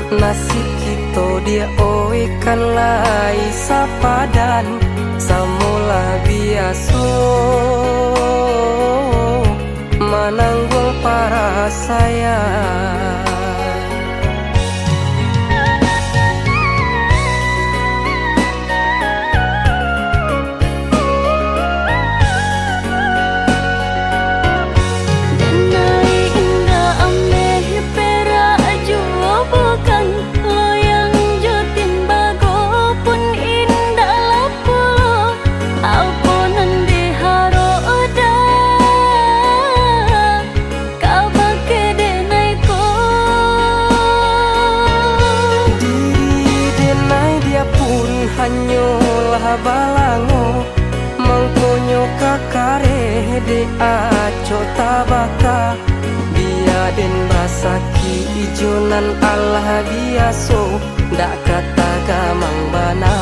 Nasib kita dia kan lai sapadan samula biaso mananggul para sayang. Hanyolah balango mengkonyo kakare de aco tabaka biaden basaki ijonan Allah biaso dak kata gamang bana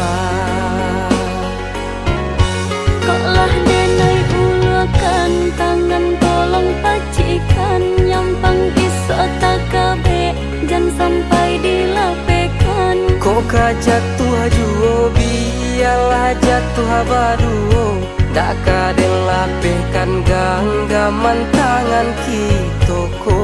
koklah denai ulakan tangan tolong pacikan nyampang iso takabe jan sampai dilapekan kok jatuh juo biarlah jatuh baru dak kadang lapehkan genggaman tangan kita ko.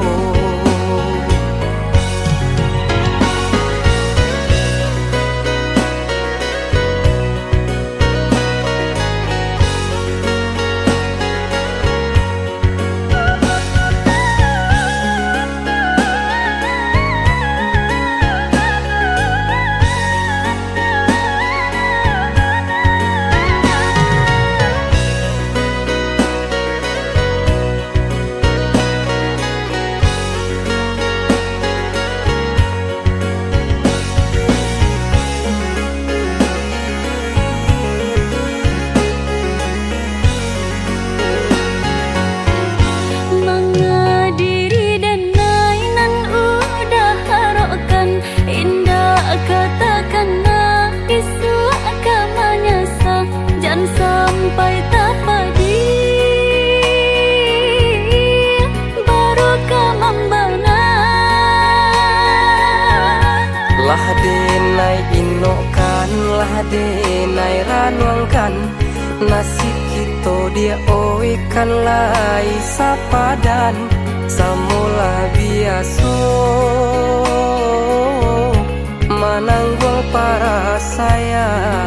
Sampai tapadi baru kamambana lah denai inokan lah denai ranuangkan nasib kita dia kan lai sapadan samula biaso mananggul para sayang.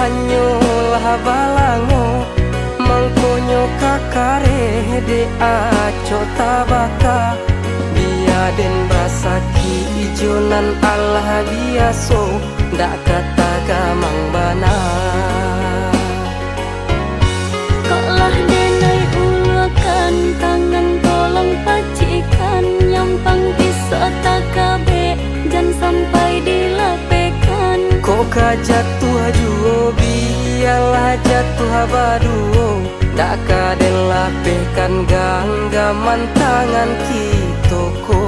Hanyolah balango mengkonyo kakare de aco tabaka biaden basaki ijonan Allah biaso dak kata gamang bana koklah denai ulakan tangan tolong pacikan nyampang iso takabe jan sampai dilapekan kok jatuh juo biarlah jatuh baru dak kadang lapehkan genggaman tangan kita ko.